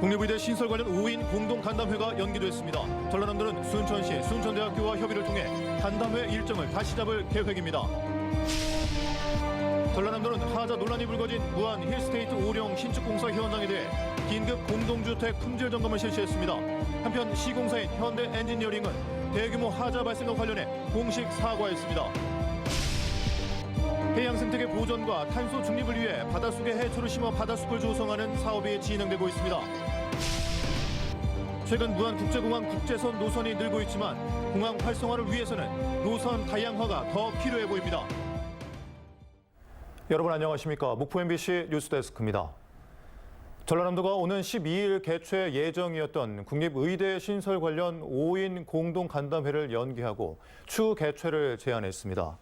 국립의대 신설 관련 5인 공동 간담회가 연기됐습니다. 전라남도는 순천시, 순천대학교와 협의를 통해 간담회 일정을 다시 잡을 계획입니다. 전라남도는 하자 논란이 불거진 무안 힐스테이트 오령 신축공사 현장에 대해 긴급 공동주택 품질 점검을 실시했습니다. 한편 시공사인 현대엔지니어링은 대규모 하자 발생과 관련해 공식 사과했습니다. 해양 생태계 보존과 탄소 중립을 위해 바닷속에 해초를 심어 바다숲을 조성하는 사업이 진행되고 있습니다. 최근 무안국제공항 국제선 노선이 늘고 있지만 공항 활성화를 위해서는 노선 다양화가 더 필요해 보입니다. 여러분 안녕하십니까? 목포 MBC 뉴스데스크입니다. 전라남도가 오는 12일 개최 예정이었던 국립의대 신설 관련 5인 공동 간담회를 연기하고 추후 개최를 제안했습니다.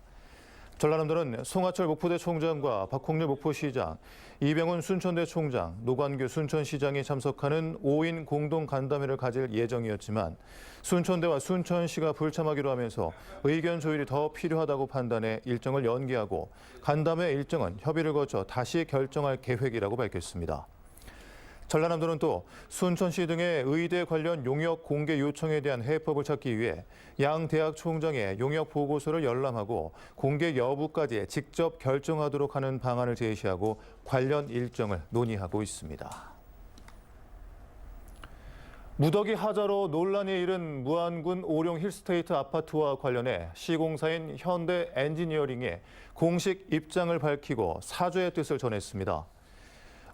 전라남도는 송하철 목포대 총장과 박홍렬 목포시장, 이병훈 순천대 총장, 노관규 순천시장이 참석하는 5인 공동 간담회를 가질 예정이었지만 순천대와 순천시가 불참하기로 하면서 의견 조율이 더 필요하다고 판단해 일정을 연기하고 간담회 일정은 협의를 거쳐 다시 결정할 계획이라고 밝혔습니다. 전라남도는 또 순천시 등의 의대 관련 용역 공개 요청에 대한 해법을 찾기 위해 양 대학 총장의 용역 보고서를 열람하고 공개 여부까지 직접 결정하도록 하는 방안을 제시하고 관련 일정을 논의하고 있습니다. 무더기 하자로 논란이 일은 무안군 오령 힐스테이트 아파트와 관련해 시공사인 현대엔지니어링이 공식 입장을 밝히고 사죄의 뜻을 전했습니다.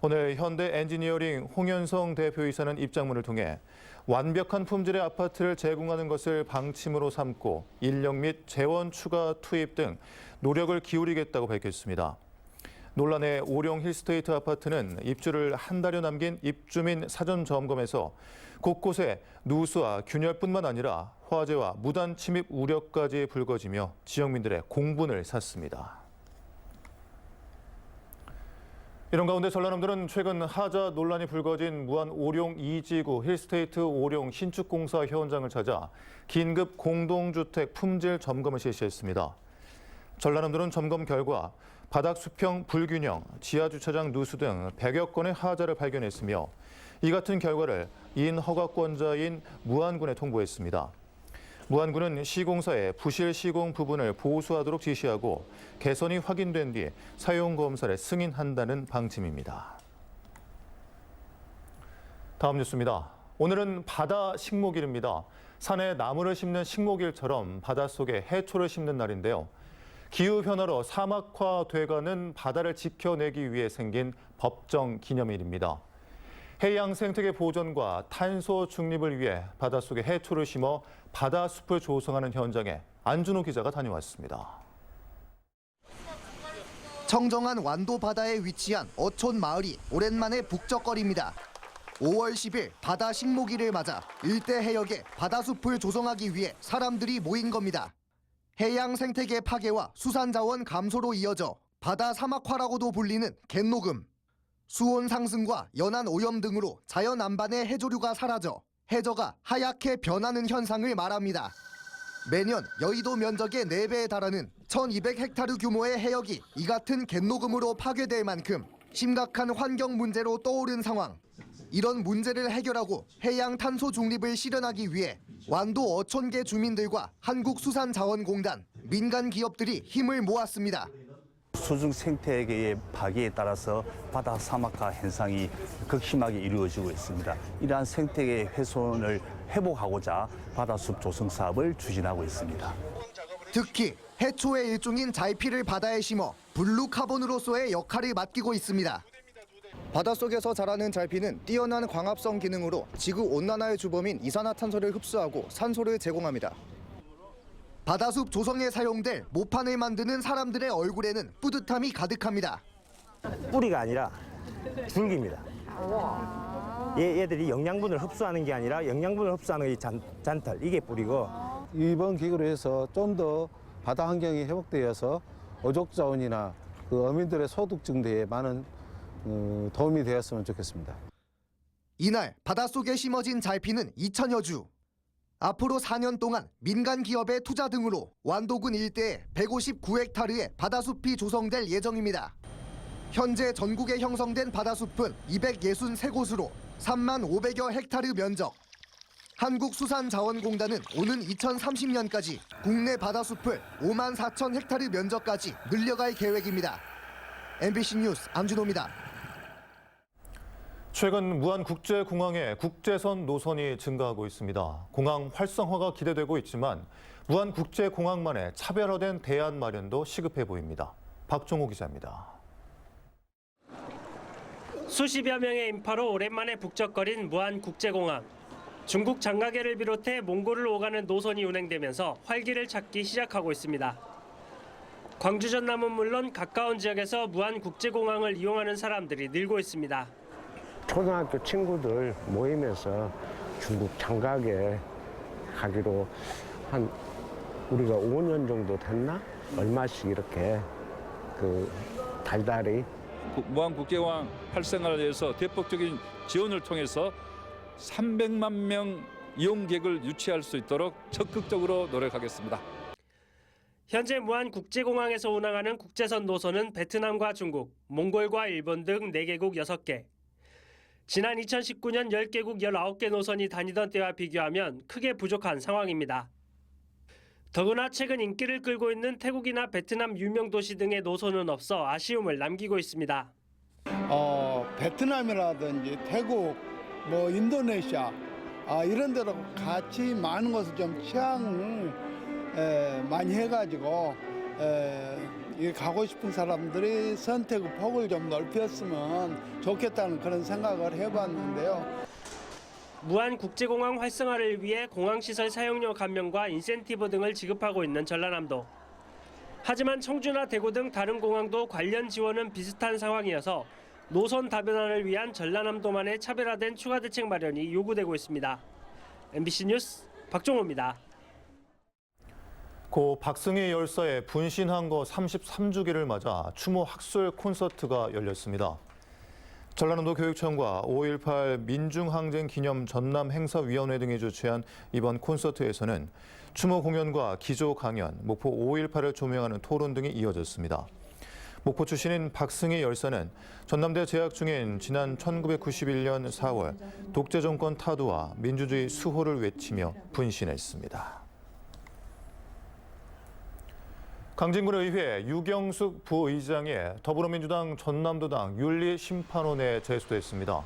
오늘 현대엔지니어링 홍현성 대표이사는 입장문을 통해 완벽한 품질의 아파트를 제공하는 것을 방침으로 삼고 인력 및 재원 추가 투입 등 노력을 기울이겠다고 밝혔습니다. 논란의 오령 힐스테이트 아파트는 입주를 한 달여 남긴 입주민 사전 점검에서 곳곳에 누수와 균열뿐만 아니라 화재와 무단 침입 우려까지 불거지며 지역민들의 공분을 샀습니다. 이런 가운데 전라남도는 최근 하자 논란이 불거진 무안 오령 2지구 힐스테이트 오령 신축공사 현장을 찾아 긴급 공동주택 품질 점검을 실시했습니다. 전라남도는 점검 결과 바닥 수평 불균형, 지하주차장 누수 등 100여 건의 하자를 발견했으며 이 같은 결과를 이인 허가권자인 무안군에 통보했습니다. 무안군은 시공사에 부실 시공 부분을 보수하도록 지시하고 개선이 확인된 뒤 사용 검사를 승인한다는 방침입니다. 다음 뉴스입니다. 오늘은 바다 식목일입니다. 산에 나무를 심는 식목일처럼 바닷속에 해초를 심는 날인데요. 기후변화로 사막화돼가는 바다를 지켜내기 위해 생긴 법정 기념일입니다. 해양 생태계 보존과 탄소 중립을 위해 바닷속에 해초를 심어 바다숲을 조성하는 현장에 안준호 기자가 다녀왔습니다. 청정한 완도 바다에 위치한 어촌 마을이 오랜만에 북적거립니다. 5월 10일 바다 식목일을 맞아 일대 해역에 바다숲을 조성하기 위해 사람들이 모인 겁니다. 해양 생태계 파괴와 수산자원 감소로 이어져 바다 사막화라고도 불리는 갯녹음. 수온 상승과 연안 오염 등으로 자연 안반의 해조류가 사라져 해저가 하얗게 변하는 현상을 말합니다. 매년 여의도 면적의 4배에 달하는 1200헥타르 규모의 해역이 이 같은 갯녹음으로 파괴될 만큼 심각한 환경 문제로 떠오른 상황. 이런 문제를 해결하고 해양 탄소 중립을 실현하기 위해 완도 어촌계 주민들과 한국수산자원공단, 민간 기업들이 힘을 모았습니다. 수중 생태계의 파괴에 따라서 바다 사막화 현상이 극심하게 이루어지고 있습니다. 이러한 생태계 훼손을 회복하고자 바다숲 조성 사업을 추진하고 있습니다. 특히 해초의 일종인 잘피를 바다에 심어 블루 카본으로서의 역할을 맡기고 있습니다. 바닷속에서 자라는 잘피는 뛰어난 광합성 기능으로 지구 온난화의 주범인 이산화탄소를 흡수하고 산소를 제공합니다. 바다숲 조성에 사용될 모판을 만드는 사람들의 얼굴에는 뿌듯함이 가득합니다. 뿌리가 아니라 줄기입니다. 얘들이 영양분을 흡수하는 게 아니라 영양분을 흡수하는 게 잔털, 이게 뿌리고. 이번 기구로 해서 좀 더 바다 환경이 회복되어서 어족 자원이나 그 어민들의 소득 증대에 많은 도움이 되었으면 좋겠습니다. 이날 바닷속에 심어진 잘피는 2천여 주. 앞으로 4년 동안 민간 기업의 투자 등으로 완도군 일대에 159헥타르의 바다숲이 조성될 예정입니다. 현재 전국에 형성된 바다숲은 263곳으로 3만 500여 헥타르 면적. 한국수산자원공단은 오는 2030년까지 국내 바다숲을 5만 4천 헥타르 면적까지 늘려갈 계획입니다. MBC 뉴스 안준호입니다. 최근 무안국제공항의 국제선 노선이 증가하고 있습니다. 공항 활성화가 기대되고 있지만 무안국제공항만의 차별화된 대안 마련도 시급해 보입니다. 박종호 기자입니다. 수십여 명의 인파로 오랜만에 북적거린 무안국제공항. 중국 장가계를 비롯해 몽골을 오가는 노선이 운행되면서 활기를 찾기 시작하고 있습니다. 광주 전남은 물론 가까운 지역에서 무안국제공항을 이용하는 사람들이 늘고 있습니다. 초등학교 친구들 모이면서 중국 장가게 가기로 한 우리가 5년 정도 됐나? 얼마씩 이렇게 달달이 무안국제공항 활성화를 위해서 대폭적인 지원을 통해서 300만 명 이용객을 유치할 수 있도록 적극적으로 노력하겠습니다. 현재 무안국제공항에서 운항하는 국제선 노선은 베트남과 중국, 몽골과 일본 등 4개국 6개. 지난 2019년 10개국 19개 노선이 다니던 때와 비교하면 크게 부족한 상황입니다. 더구나 최근 인기를 끌고 있는 태국이나 베트남 유명 도시 등의 노선은 없어 아쉬움을 남기고 있습니다. 베트남이라든지 태국, 인도네시아 이런 데로 같이 많은 것을 좀 취향을 많이 해가지고 가고 싶은 사람들이 선택의 폭을 좀 넓혔으면 좋겠다는 그런 생각을 해봤는데요. 무안국제공항 활성화를 위해 공항시설 사용료 감면과 인센티브 등을 지급하고 있는 전라남도. 하지만 청주나 대구 등 다른 공항도 관련 지원은 비슷한 상황이어서 노선 다변화를 위한 전라남도만의 차별화된 추가 대책 마련이 요구되고 있습니다. MBC 뉴스 박종호입니다. 고 박승희 열사의 분신한 거 33주기를 맞아 추모 학술 콘서트가 열렸습니다. 전라남도 교육청과 5.18 민중항쟁 기념 전남행사위원회 등이 주최한 이번 콘서트에서는 추모 공연과 기조 강연, 목포 5.18을 조명하는 토론 등이 이어졌습니다. 목포 출신인 박승희 열사는 전남대 재학 중인 지난 1991년 4월 독재 정권 타도와 민주주의 수호를 외치며 분신했습니다. 강진군의회 유경숙 부의장이 더불어민주당 전남도당 윤리심판원에 제소됐습니다.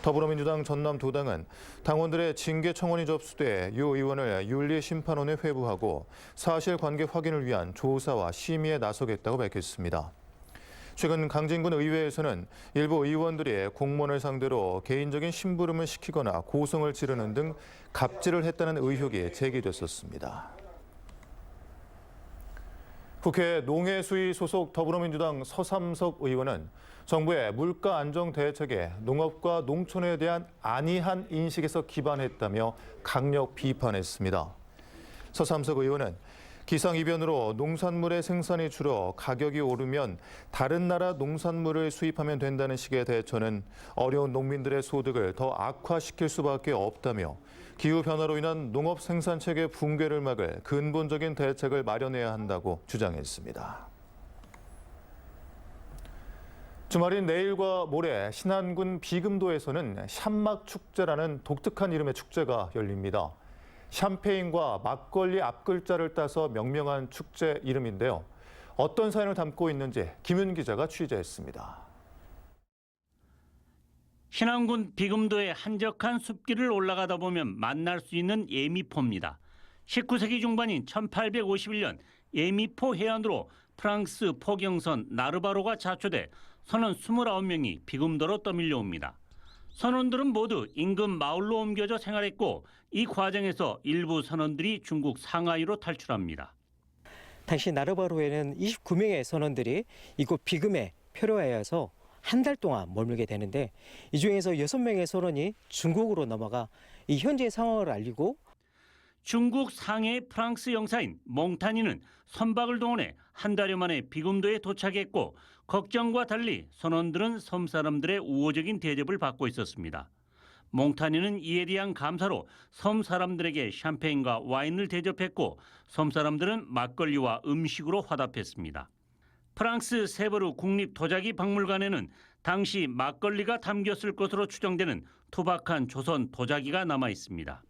더불어민주당 전남도당은 당원들의 징계 청원이 접수돼 유 의원을 윤리심판원에 회부하고 사실관계 확인을 위한 조사와 심의에 나서겠다고 밝혔습니다. 최근 강진군 의회에서는 일부 의원들이 공무원을 상대로 개인적인 심부름을 시키거나 고성을 지르는 등 갑질을 했다는 의혹이 제기됐었습니다. 국회 농해수위 소속 더불어민주당 서삼석 의원은 정부의 물가 안정 대책에 농업과 농촌에 대한 안이한 인식에서 기반했다며 강력 비판했습니다. 서삼석 의원은 기상이변으로 농산물의 생산이 줄어 가격이 오르면 다른 나라 농산물을 수입하면 된다는 식의 대처는 어려운 농민들의 소득을 더 악화시킬 수밖에 없다며 기후변화로 인한 농업 생산체계 붕괴를 막을 근본적인 대책을 마련해야 한다고 주장했습니다. 주말인 내일과 모레 신안군 비금도에서는 샴막 축제라는 독특한 이름의 축제가 열립니다. 샴페인과 막걸리 앞글자를 따서 명명한 축제 이름인데요. 어떤 사연을 담고 있는지 김윤 기자가 취재했습니다. 신안군 비금도의 한적한 숲길을 올라가다 보면 만날 수 있는 예미포입니다. 19세기 중반인 1851년 예미포 해안으로 프랑스 포경선 나르바로가 자초돼 선원 29명이 비금도로 떠밀려옵니다. 선원들은 모두 인근 마을로 옮겨져 생활했고 이 과정에서 일부 선원들이 중국 상하이로 탈출합니다. 당시 나르바로에는 29명의 선원들이 이곳 비금에 표류하여서 한 달 동안 머물게 되는데 이 중에서 6명의 선원이 중국으로 넘어가 이 현재 상황을 알리고 중국 상해 프랑스 영사인 몽타니는 선박을 동원해 한 달여 만에 비금도에 도착했고 걱정과 달리 선원들은 섬 사람들의 우호적인 대접을 받고 있었습니다. 몽타니는 이에 대한 감사로 섬 사람들에게 샴페인과 와인을 대접했고 섬 사람들은 막걸리와 음식으로 화답했습니다. 프랑스 세브르 국립도자기박물관에는 당시 막걸리가 담겼을 것으로 추정되는 투박한 조선 도자기가 남아 있습니다.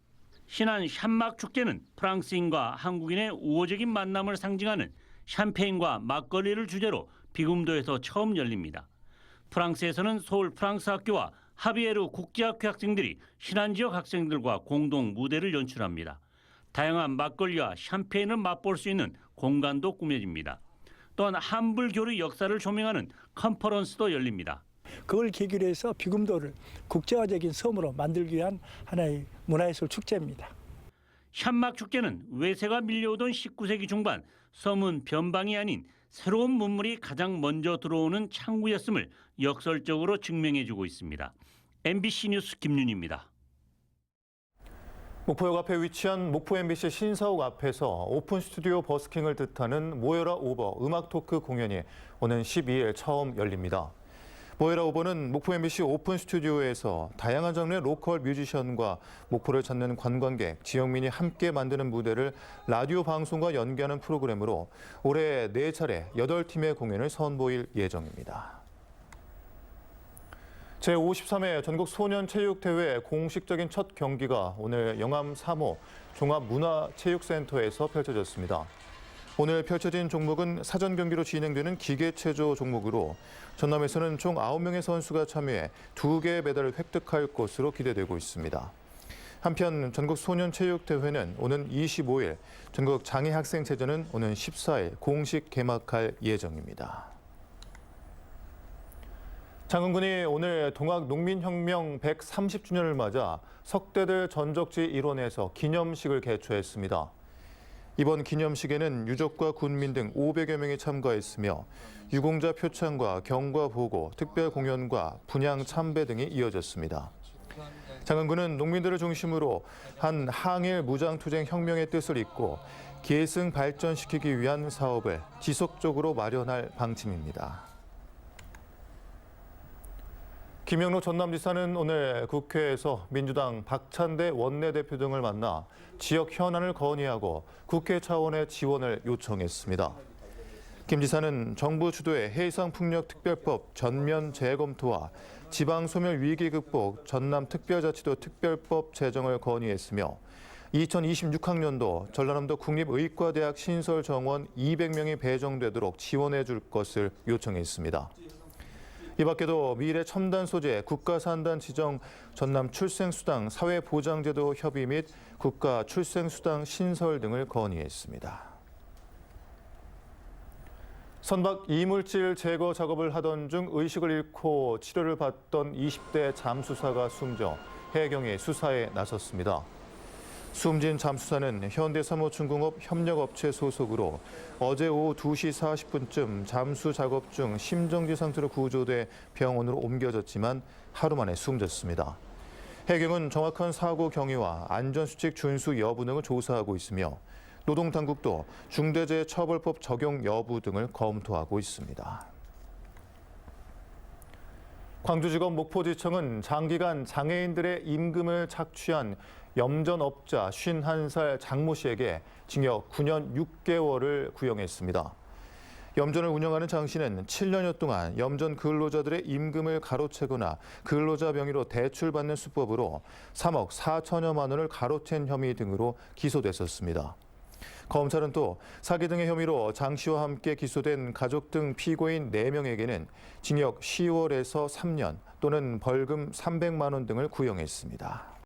신안 샴막 축제는 프랑스인과 한국인의 우호적인 만남을 상징하는 샴페인과 막걸리를 주제로 비금도에서 처음 열립니다. 프랑스에서는 서울 프랑스 학교와 하비에르 국제학교 학생들이 신안 지역 학생들과 공동 무대를 연출합니다. 다양한 막걸리와 샴페인을 맛볼 수 있는 공간도 꾸며집니다. 또한 한불교류 역사를 조명하는 컨퍼런스도 열립니다. 그걸 계기로 해서 비금도를 국제화적인 섬으로 만들기 위한 하나의 문화예술 축제입니다. 샴막 축제는 외세가 밀려오던 19세기 중반 섬은 변방이 아닌 새로운 문물이 가장 먼저 들어오는 창구였음을 역설적으로 증명해주고 있습니다. MBC 뉴스 김윤희입니다. 목포역 앞에 위치한 목포 MBC 신사옥 앞에서 오픈 스튜디오 버스킹을 뜻하는 모여라 오버 음악 토크 공연이 오는 12일 처음 열립니다. 모여라 오버는 목포 MBC 오픈 스튜디오에서 다양한 장르의 로컬 뮤지션과 목포를 찾는 관광객, 지역민이 함께 만드는 무대를 라디오 방송과 연계하는 프로그램으로 올해 4차례 8팀의 공연을 선보일 예정입니다. 제53회 전국소년체육대회 공식적인 첫 경기가 오늘 영암 3호 종합문화체육센터에서 펼쳐졌습니다. 오늘 펼쳐진 종목은 사전 경기로 진행되는 기계체조 종목으로 전남에서는 총 9명의 선수가 참여해 2개의 메달을 획득할 것으로 기대되고 있습니다. 한편 전국소년체육대회는 오는 25일, 전국장애학생체전은 오는 14일 공식 개막할 예정입니다. 장흥군이 오늘 동학농민혁명 130주년을 맞아 석대들 전적지 일원에서 기념식을 개최했습니다. 이번 기념식에는 유족과 군민 등 500여 명이 참가했으며 유공자 표창과 경과 보고, 특별 공연과 분향 참배 등이 이어졌습니다. 장흥군은 농민들을 중심으로 한 항일 무장투쟁 혁명의 뜻을 잇고 계승 발전시키기 위한 사업을 지속적으로 마련할 방침입니다. 김영로 전남지사는 오늘 국회에서 민주당 박찬대 원내대표 등을 만나 지역 현안을 건의하고 국회 차원의 지원을 요청했습니다. 김 지사는 정부 주도의 해상풍력특별법 전면 재검토와 지방소멸위기 극복 전남특별자치도 특별법 제정을 건의했으며 2026학년도 전라남도 국립의과대학 신설 정원 200명이 배정되도록 지원해 줄 것을 요청했습니다. 이 밖에도 미래 첨단 소재 국가산단 지정 전남 출생수당 사회보장제도 협의 및 국가 출생수당 신설 등을 건의했습니다. 선박 이물질 제거 작업을 하던 중 의식을 잃고 치료를 받던 20대 잠수사가 숨져 해경이 수사에 나섰습니다. 숨진 잠수사는 현대삼호중공업 협력업체 소속으로 어제 오후 2시 40분쯤 잠수 작업 중 심정지 상태로 구조돼 병원으로 옮겨졌지만 하루 만에 숨졌습니다. 해경은 정확한 사고 경위와 안전수칙 준수 여부 등을 조사하고 있으며 노동당국도 중대재해처벌법 적용 여부 등을 검토하고 있습니다. 광주지검 목포지청은 장기간 장애인들의 임금을 착취한 염전업자 51살 장모 씨에게 징역 9년 6개월을 구형했습니다. 염전을 운영하는 장 씨는 7년여 동안 염전 근로자들의 임금을 가로채거나 근로자 명의로 대출받는 수법으로 3억 4천여만 원을 가로챈 혐의 등으로 기소됐었습니다. 검찰은 또 사기 등의 혐의로 장 씨와 함께 기소된 가족 등 피고인 4명에게는 징역 10월에서 3년 또는 벌금 300만 원 등을 구형했습니다.